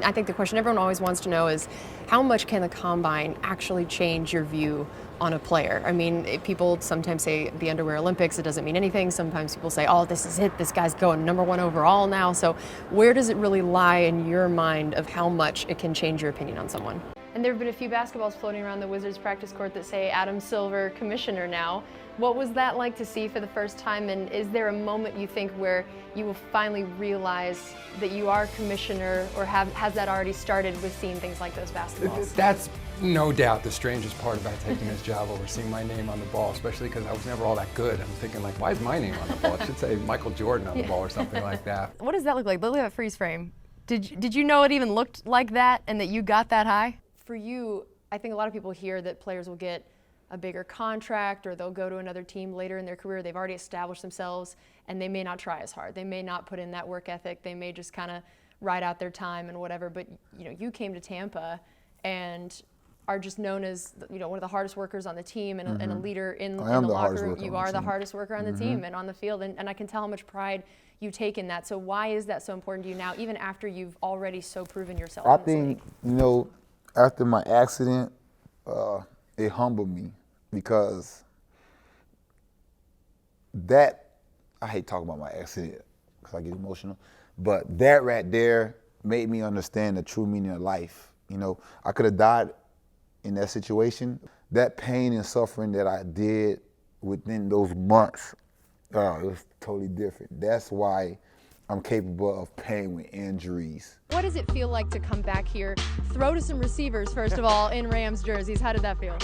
I think the question everyone always wants to know is how much can the combine actually change your view on a player? I mean, people sometimes say the underwear Olympics, it doesn't mean anything. Sometimes people say, oh, this is it, this guy's going #1 overall now. So where does it really lie in your mind of how much it can change your opinion on someone? And there have been a few basketballs floating around the Wizards practice court that say Adam Silver, commissioner now. What was that like to see for the first time, and is there a moment you think where you will finally realize that you are commissioner, or has that already started with seeing things like those basketballs? That's no doubt the strangest part about taking this job over seeing my name on the ball, especially because I was never all that good. I'm thinking like, why is my name on the ball? It should say Michael Jordan on the ball or something like that. What does that look like? Look at that freeze frame. Did you know it even looked like that and that you got that high? For you, I think a lot of people hear that players will get a bigger contract or they'll go to another team later in their career. They've already established themselves and they may not try as hard. They may not put in that work ethic. They may just kind of ride out their time and whatever. But you came to Tampa and are just known as one of the hardest workers on the team and, and a leader in the locker room. You are the hardest worker on the team and on the field, and I can tell how much pride you take in that. So why is that so important to you now, even after you've already so proven yourself? I think, after my accident, it humbled me because I hate talking about my accident because I get emotional, but that right there made me understand the true meaning of life. I could have died in that situation. That pain and suffering that I did within those months, it was totally different. That's why I'm capable of playing with injuries. What does it feel like to come back here, throw to some receivers, first of all, in Rams jerseys? How did that feel?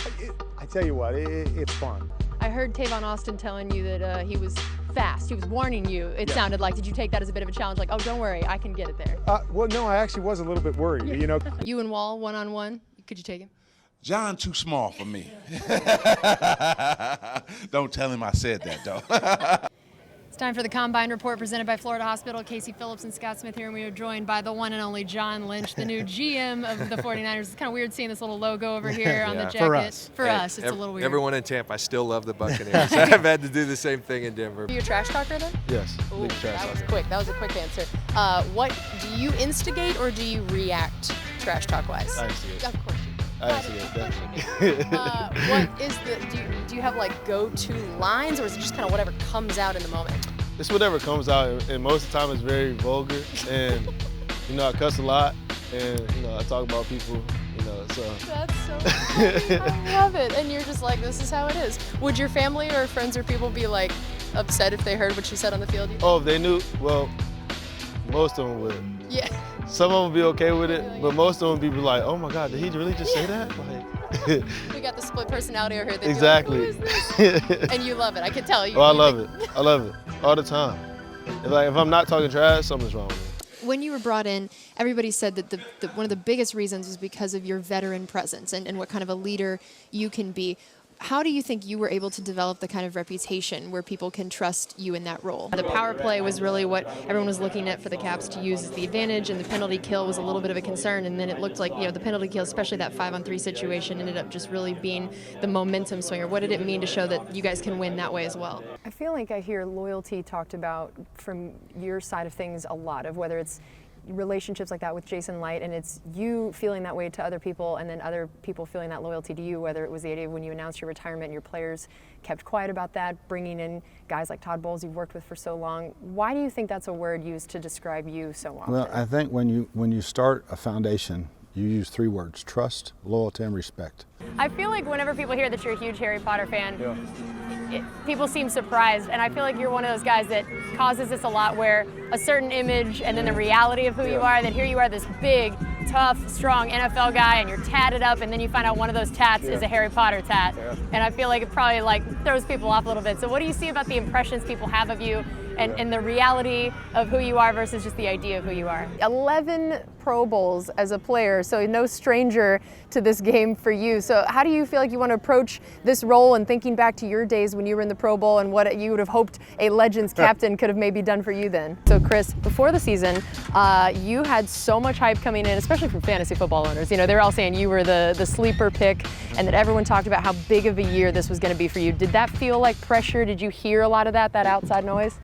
I tell you what, it's fun. I heard Tavon Austin telling you that he was fast. He was warning you, it sounded like. Did you take that as a bit of a challenge? Like, oh, don't worry, I can get it there. Well, no, I actually was a little bit worried, You and Wall, one-on-one, could you take him? John too small for me. Don't tell him I said that, though. It's time for the Combine Report presented by Florida Hospital. Casey Phillips and Scott Smith here, and we are joined by the one and only John Lynch, the new GM of the 49ers. It's kind of weird seeing this little logo over here on the jacket. For us, it's a little weird. Everyone in Tampa, I still love the Buccaneers. I've had to do the same thing in Denver. Are you a trash talker then? Yes, Ooh, big trash that was talker. quick. That was a quick answer. What do you instigate or do you react trash talk-wise? I instigate. Of course you do. I instigate, definitely. What is do you have like go-to lines, or is it just kind of whatever comes out in the moment? It's whatever comes out, and most of the time it's very vulgar, and I cuss a lot, and I talk about people, so. That's so funny. I love it. And you're just like, this is how it is. Would your family or friends or people be like upset if they heard what you said on the field? Oh, if they knew, well, most of them would. Yeah. Some of them would be okay with it, but most of them would be like, oh my God, did he really just say that? Like, We got the split personality over here. They'd exactly. Be like, who is this? And you love it. I can tell you. Oh, I love it. I love it all the time. If I'm not talking trash, something's wrong with me. When you were brought in, everybody said that one of the biggest reasons was because of your veteran presence and what kind of a leader you can be. How do you think you were able to develop the kind of reputation where people can trust you in that role? The power play was really what everyone was looking at for the Caps to use as the advantage, and the penalty kill was a little bit of a concern, and then it looked like, the penalty kill, especially that 5-on-3 situation, ended up just really being the momentum swinger. What did it mean to show that you guys can win that way as well? I feel like I hear loyalty talked about from your side of things a lot, of whether it's relationships like that with Jason Licht, and it's you feeling that way to other people and then other people feeling that loyalty to you, whether it was the idea when you announced your retirement and your players kept quiet about that, bringing in guys like Todd Bowles you've worked with for so long. Why do you think that's a word used to describe you so often? Well, I think when you start a foundation, you use 3 words: trust, loyalty, and respect. I feel like whenever people hear that you're a huge Harry Potter fan, people seem surprised, and I feel like you're one of those guys that causes this a lot, where a certain image and then the reality of who you are, that here you are, this big, tough, strong NFL guy, and you're tatted up, and then you find out one of those tats is a Harry Potter tat. And I feel like it probably throws people off a little bit. So what do you see about the impressions people have of you and the reality of who you are versus just the idea of who you are? 11 Pro Bowls as a player, so no stranger to this game for you. So how do you feel like you want to approach this role, and thinking back to your days when you were in the Pro Bowl and what you would have hoped a Legends captain could have maybe done for you then? So Chris, before the season, you had so much hype coming in, especially from fantasy football owners. They were all saying you were the sleeper pick, and that everyone talked about how big of a year this was going to be for you. Did that feel like pressure? Did you hear a lot of that outside noise?